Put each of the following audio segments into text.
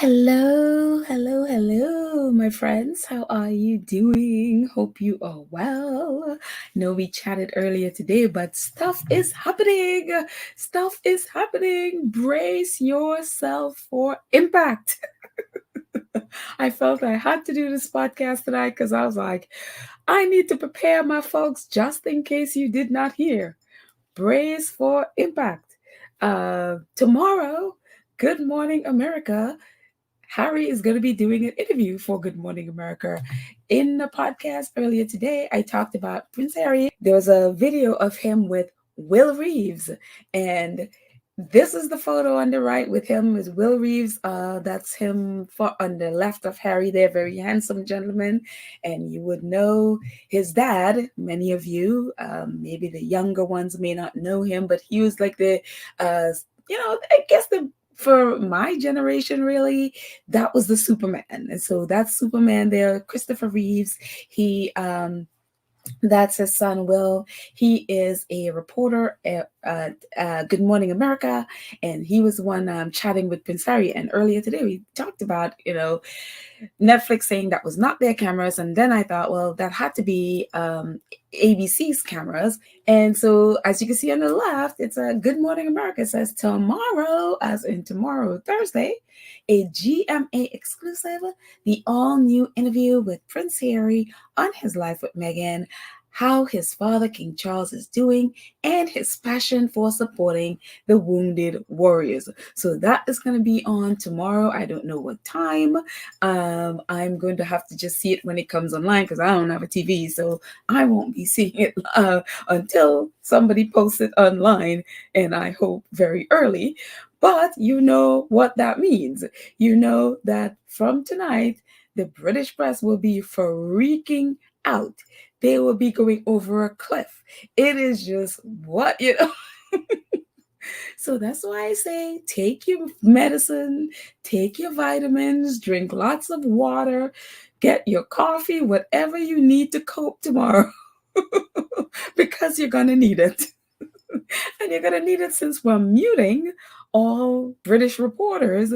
Hello, my friends. How are you doing? Hope you are well. Know we chatted earlier today, but stuff is happening. Stuff is happening. Brace yourself for impact. I felt I had to do this podcast tonight because I was like, I need to prepare my folks just in case you did not hear. Brace for impact. Tomorrow, Good Morning America, Harry is going to be doing an interview for Good Morning America. In the podcast earlier today, I talked about Prince Harry. There was a video of him with Will Reeves, and this is the photo on the right with him with Will Reeves. That's him on the left of Harry there, very handsome gentleman. And you would know his dad. Many of you, maybe the younger ones may not know him, but he was like I guess for my generation, really, that was the Superman. And so that's Superman there, Christopher Reeves. That's his son, Will. He is a reporter at Good Morning America, and he was the one chatting with Prince Harry. And earlier today, we talked about, Netflix saying that was not their cameras. And then I thought, well, that had to be ABC's cameras. And so, as you can see on the left, it's a Good Morning America. It says tomorrow, as in tomorrow, Thursday, a GMA exclusive, the all new interview with Prince Harry on his life with Meghan, how his father, King Charles, is doing, and his passion for supporting the wounded warriors. So that is going to be on tomorrow. I don't know what time. I'm going to have to just see it when it comes online because I don't have a TV, so I won't be seeing it until somebody posts it online, and I hope very early. But you know what that means. You know that from tonight, the British press will be freaking out. They will be going over a cliff. It is just what. So that's why I say take your medicine, take your vitamins, drink lots of water, get your coffee, whatever you need to cope tomorrow, because you're going to need it. And you're going to need it since we're muting all British reporters.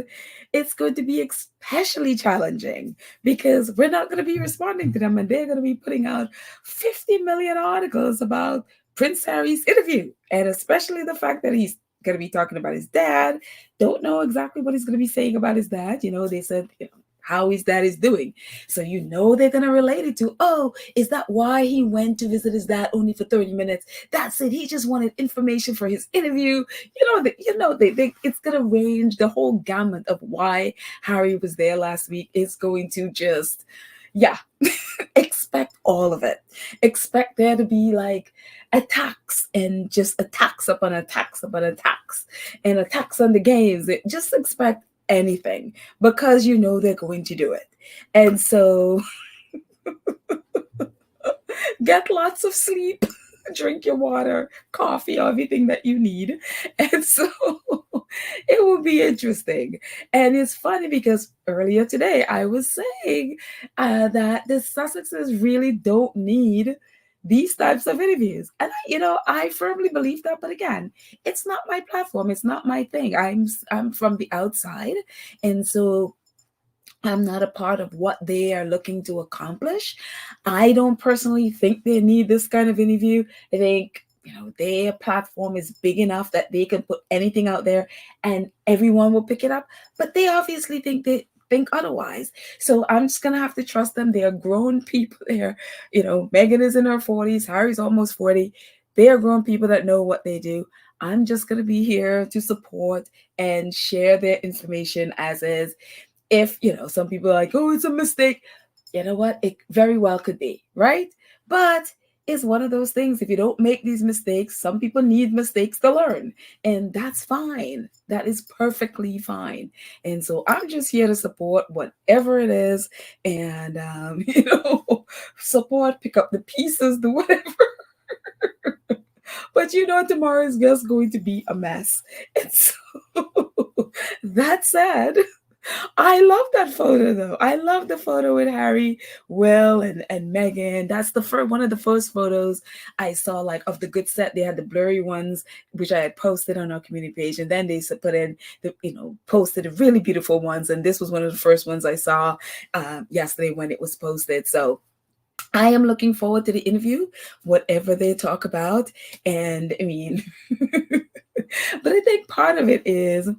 It's going to be especially challenging because we're not going to be responding to them, and they're going to be putting out 50 million articles about Prince Harry's interview, and especially the fact that he's going to be talking about his dad. Don't know exactly what he's going to be saying about his dad. They said, how his dad is doing. So they're going to relate it to, oh, is that why he went to visit his dad only for 30 minutes? That's it. He just wanted information for his interview. It's going to range the whole gamut of why Harry was there last week. It's going to just, yeah, expect all of it. Expect there to be like attacks and just attacks upon attacks upon attacks and attacks on the games. Just expect anything because they're going to do it. And so get lots of sleep, drink your water, coffee, everything that you need. And so it will be interesting. And it's funny because earlier today I was saying that the Sussexes really don't need these types of interviews. And I firmly believe that, but again, it's not my platform, it's not my thing. I'm from the outside, and so I'm not a part of what they are looking to accomplish. I don't personally think they need this kind of interview. I think their platform is big enough that they can put anything out there and everyone will pick it up. But they obviously think otherwise. So I'm just gonna have to trust them. They are grown people there. Meghan is in her 40s, Harry's almost 40. They are grown people that know what they do. I'm just gonna be here to support and share their information as is. If some people are like, oh, it's a mistake, you know what, it very well could be, right? But it's one of those things. If you don't make these mistakes, some people need mistakes to learn, and that's fine. That is perfectly fine. And so I'm just here to support whatever it is, and support, pick up the pieces, do whatever. But tomorrow is just going to be a mess. And so that said, I love that photo though. I love the photo with Harry, Will, and Meghan. That's the first one of the first photos I saw, like of the good set. They had the blurry ones, which I had posted on our community page, and then they put in the posted the really beautiful ones. And this was one of the first ones I saw yesterday when it was posted. So I am looking forward to the interview, whatever they talk about. And I mean, but I think part of it is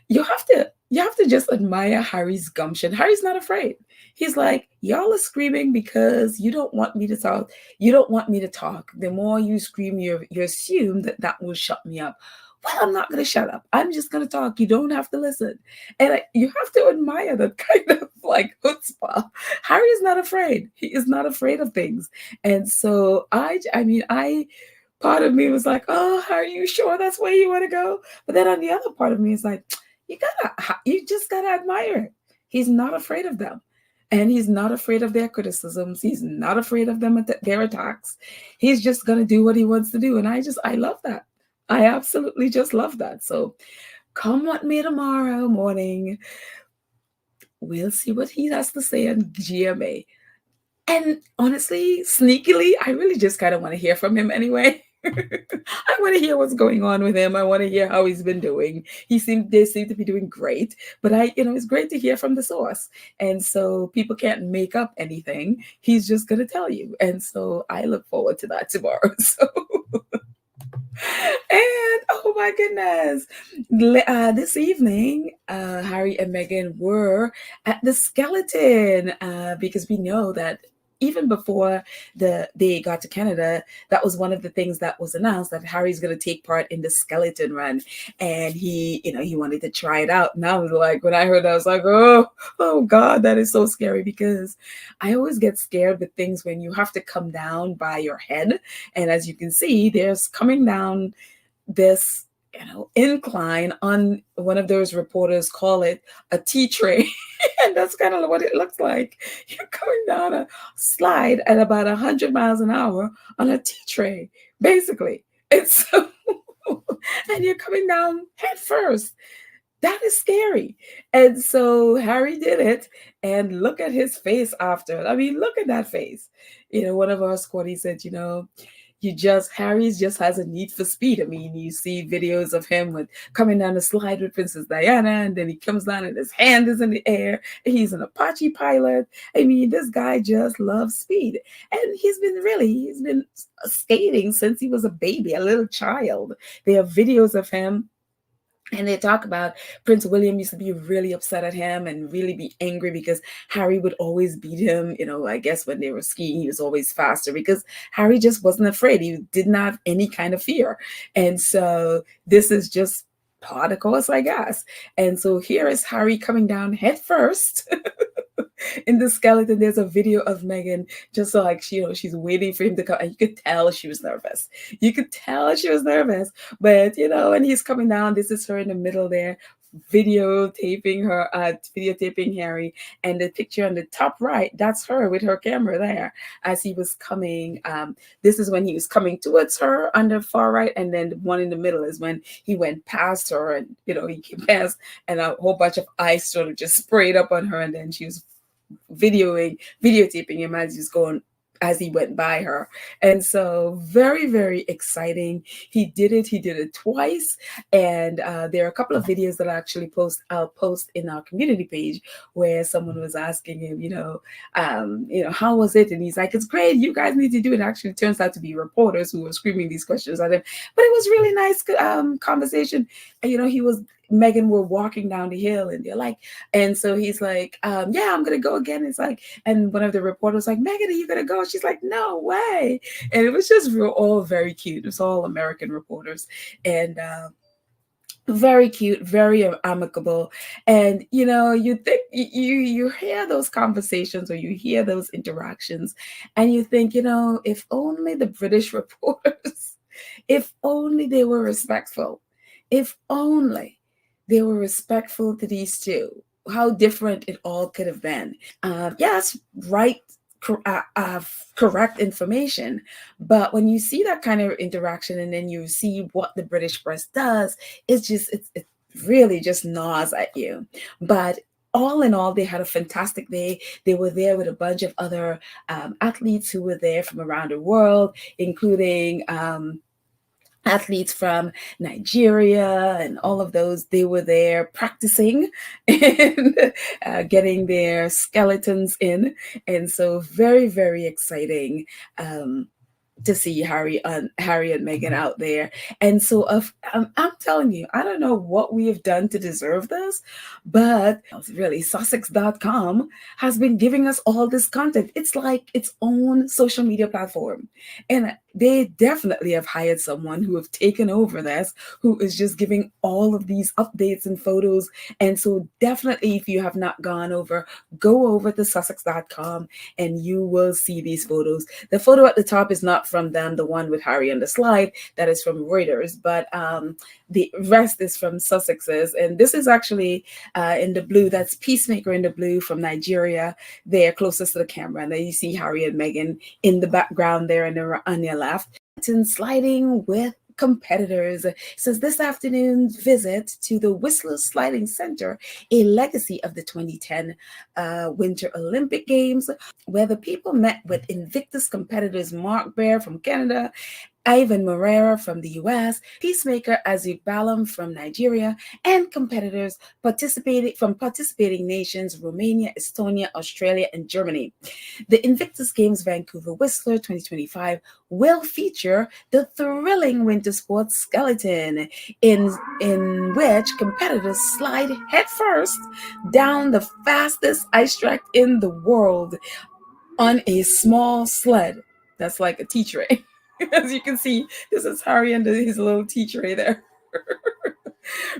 you have to just admire Harry's gumption. Harry's not afraid. He's like, y'all are screaming because you don't want me to talk. You don't want me to talk. The more you scream, you assume that will shut me up. Well, I'm not going to shut up. I'm just going to talk. You don't have to listen. And you have to admire that kind of like chutzpah. Harry is not afraid. He is not afraid of things. And so I part of me was like, oh, are you sure that's where you want to go? But then on the other part of me is like, you just gotta admire it. He's not afraid of them. And he's not afraid of their criticisms. He's not afraid of their attacks. He's just gonna do what he wants to do. And I love that. I absolutely just love that. So come what may tomorrow morning, we'll see what he has to say on GMA. And honestly, sneakily, I really just kind of want to hear from him anyway. I want to hear what's going on with him. I want to hear how he's been doing. They seem to be doing great, but it's great to hear from the source. And so people can't make up anything. He's just going to tell you. And so I look forward to that tomorrow. So, and oh my goodness, this evening, Harry and Meghan were at the Skeleton because we know that even before they got to Canada, that was one of the things that was announced, that Harry's going to take part in the Skeleton Run, and he wanted to try it out. And I was like, when I heard that, I was like, oh God, that is so scary, because I always get scared with things when you have to come down by your head, and as you can see, there's coming down this incline on, one of those reporters call it a tea tray. And that's kind of what it looks like. You're coming down a slide at about 100 miles an hour on a tea tray, basically. And so, and you're coming down head first. That is scary. And so Harry did it, and look at his face after. I mean, look at that face. One of our squaddies said, Harry just has a need for speed. I mean, you see videos of him coming down the slide with Princess Diana, and then he comes down and his hand is in the air, and he's an Apache pilot. I mean, this guy just loves speed. And he's been skating since he was a baby, a little child. There are videos of him. And they talk about Prince William used to be really upset at him and really be angry because Harry would always beat him. I guess when they were skiing, he was always faster because Harry just wasn't afraid. He didn't have any kind of fear. And so this is just part of course, I guess. And so here is Harry coming down head first. In the Skeleton, there's a video of Meghan just so like she's waiting for him to come, and you could tell she was nervous. But and he's coming down. This is her in the middle there, videotaping Harry, and the picture on the top right, that's her with her camera there as he was coming. This is when he was coming towards her on the far right, and then the one in the middle is when he went past her, and he came past, and a whole bunch of ice sort of just sprayed up on her, and then she was videotaping him as he went by her. And so very, very exciting. He did it twice. And there are a couple of videos that I'll post in our community page, where someone was asking him, how was it? And he's like, it's great. You guys need to do it. Actually, it turns out to be reporters who were screaming these questions at him. But it was really nice conversation. And, Meghan were walking down the hill, and they're like, and so he's like, yeah, I'm gonna go again. It's like, and one of the reporters like, Meghan, are you gonna go? She's like, no way. And it was just all very cute. It was all American reporters, and very cute, very amicable. And you think you hear those conversations, or you hear those interactions, and you think, if only the British reporters, if only they were respectful, if only they were respectful to these two, how different it all could have been. Yes, right, correct information. But when you see that kind of interaction, and then you see what the British press does, it really just gnaws at you. But all in all, they had a fantastic day. They were there with a bunch of other athletes who were there from around the world, including athletes from Nigeria and all of those. They were there practicing and getting their skeletons in. And so very, very exciting. To see Harry and Meghan out there. And so I'm telling you, I don't know what we have done to deserve this, but really Sussex.com has been giving us all this content. It's like its own social media platform. And they definitely have hired someone who have taken over this, who is just giving all of these updates and photos. And so definitely, if you have not gone over, go over to Sussex.com and you will see these photos. The photo at the top is not from them, the one with Harry on the slide, that is from Reuters, but the rest is from Sussex's. And this is actually in the blue, that's Peacemaker in the blue from Nigeria, there closest to the camera. And then you see Harry and Meghan in the background there on your left. Sliding with competitors. Says this afternoon's visit to the Whistler Sliding Center, a legacy of the 2010 Winter Olympic Games, where the people met with Invictus competitors Mark Baer from Canada, Ivan Moreira from the US, Peacemaker Azubalam from Nigeria, and competitors participating nations Romania, Estonia, Australia, and Germany. The Invictus Games Vancouver Whistler 2025 will feature the thrilling winter sports skeleton, in which competitors slide headfirst down the fastest ice track in the world on a small sled. That's like a tea tray. As you can see, this is Harry and his little tea tray there.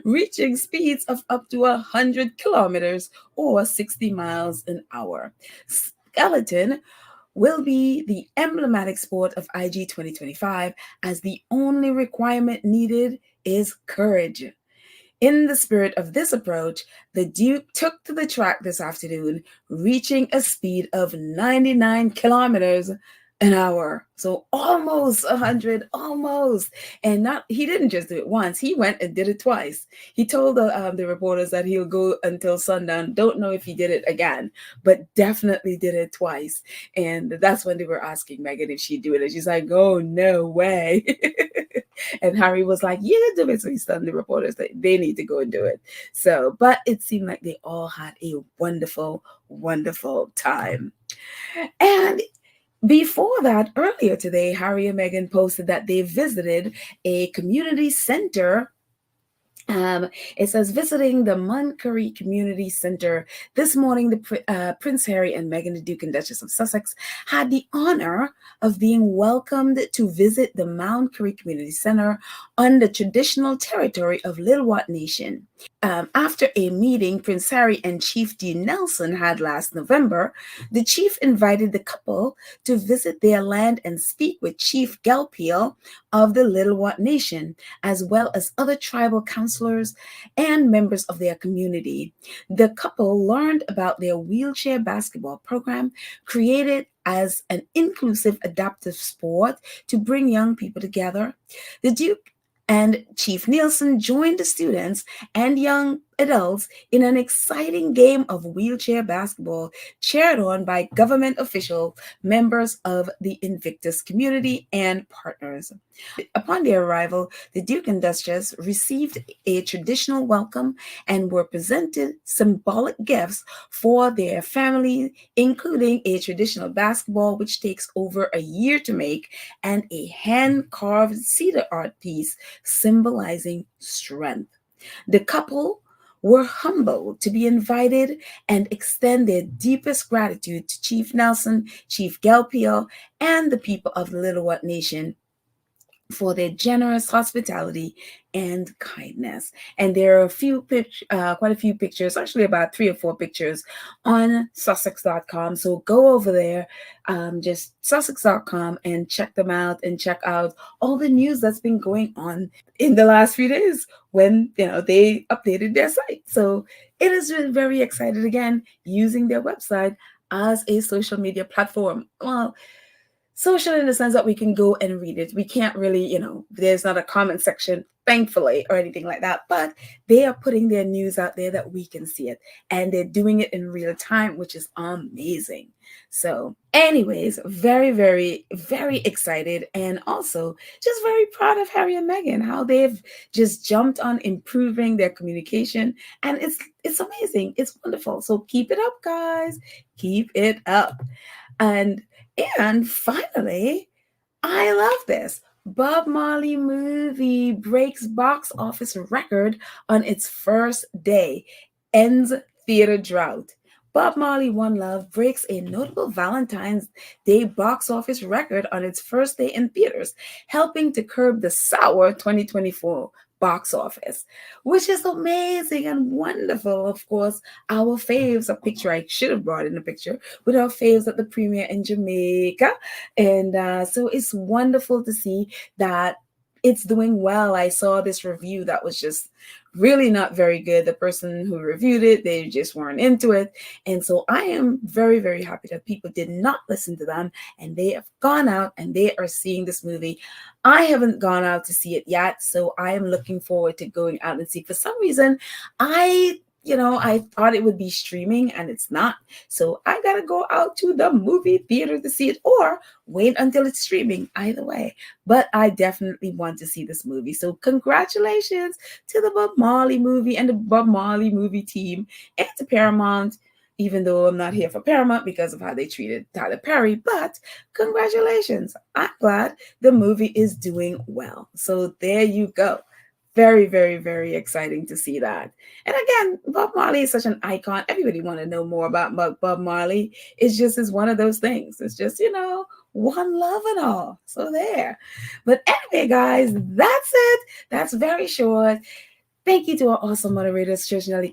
Reaching speeds of up to 100 kilometers or 60 miles an hour. Skeleton will be the emblematic sport of IG 2025, as the only requirement needed is courage. In the spirit of this approach, the Duke took to the track this afternoon, reaching a speed of 99 kilometers an hour. So almost 100, almost. And he didn't just do it once, he went and did it twice. He told the reporters that he'll go until sundown. Don't know if he did it again, but definitely did it twice. And that's when they were asking Meghan if she'd do it. And she's like, oh, no way. And Harry was like, you can do it. So he's telling the reporters that they need to go and do it. So, but it seemed like they all had a wonderful, wonderful time. And before that, earlier today, Harry and Meghan posted that they visited a community center. It says, visiting the Montcurry Community Center this morning, Prince Harry and Meghan, the Duke and Duchess of Sussex, had the honor of being welcomed to visit the Mount Currie Community Center on the traditional territory of Little Wat Nation. After a meeting Prince Harry and Chief D. Nelson had last November, the chief invited the couple to visit their land and speak with Chief Galpeel of the Little Wat Nation, as well as other tribal councillors and members of their community. The couple learned about their wheelchair basketball program, created as an inclusive adaptive sport to bring young people together. The Duke and Chief Nielsen joined the students and young adults in an exciting game of wheelchair basketball, cheered on by government officials, members of the Invictus community, and partners. Upon their arrival, the Duke and Duchess received a traditional welcome and were presented symbolic gifts for their family, including a traditional basketball, which takes over a year to make, and a hand-carved cedar art piece symbolizing strength. The couple were humbled to be invited and extend their deepest gratitude to Chief Nelson, Chief Galpeel, and the people of the Little Wat Nation for their generous hospitality and kindness. And there are quite a few pictures, actually about 3 or 4 pictures on Sussex.com. So go over there, just Sussex.com, and check them out, and check out all the news that's been going on in the last few days when they updated their site. So it has been very excited again using their website as a social media platform. Well, social in the sense that we can go and read it. We can't really, there's not a comment section thankfully, or anything like that. But they are putting their news out there that we can see it, and they're doing it in real time, which is amazing. So, anyways, very, very, very excited, and also just very proud of Harry and Meghan, how they've just jumped on improving their communication, and it's amazing. It's wonderful. So keep it up, guys. Keep it up. And and finally, I love this. Bob Marley movie breaks box office record on its first day, ends theater drought. Bob Marley One Love breaks a notable Valentine's Day box office record on its first day in theaters, helping to curb the sour 2024 box office, which is amazing and wonderful. Of course, our faves, a picture I should have brought in a picture with our faves at the premiere in Jamaica. And so it's wonderful to see that it's doing well. I saw this review that was just really not very good. The person who reviewed it, they just weren't into it. And so I am very, very happy that people did not listen to them and they have gone out and they are seeing this movie. I haven't gone out to see it yet, so I am looking forward to going out and see. For some reason, I thought it would be streaming and it's not. So I got to go out to the movie theater to see it or wait until it's streaming. Either way. But I definitely want to see this movie. So congratulations to the Bob Marley movie and the Bob Marley movie team and to Paramount, even though I'm not here for Paramount because of how they treated Tyler Perry. But congratulations. I'm glad the movie is doing well. So there you go. Very, very, very exciting to see that. And again, Bob Marley is such an icon. Everybody want to know more about Bob Marley. It's just is one of those things. It's just, one love and all. So there. But anyway, guys, that's it. That's very short. Thank you to our awesome moderators, Church Nelly,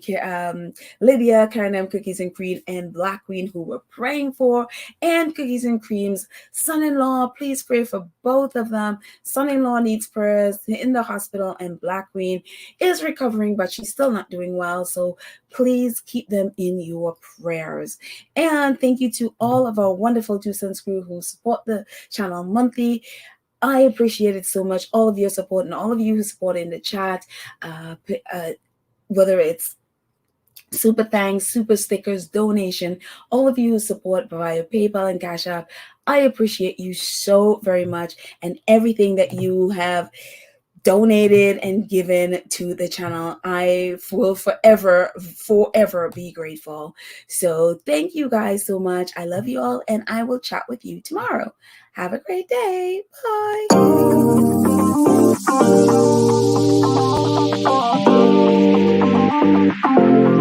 Lydia, Karen M, Cookies and Cream, and Black Queen, who we're praying for, and Cookies and Cream's son-in-law. Please pray for both of them. Son-in-law needs prayers in the hospital, and Black Queen is recovering, but she's still not doing well. So please keep them in your prayers. And thank you to all of our wonderful Two Sons crew who support the channel monthly. I appreciate it so much, all of your support and all of you who support in the chat, whether it's super thanks, super stickers, donation, all of you who support via PayPal and Cash App. I appreciate you so very much and everything that you have donated and given to the channel. I will forever be grateful. So thank you guys so much. I love you all and I will chat with you tomorrow. Have a great day. Bye.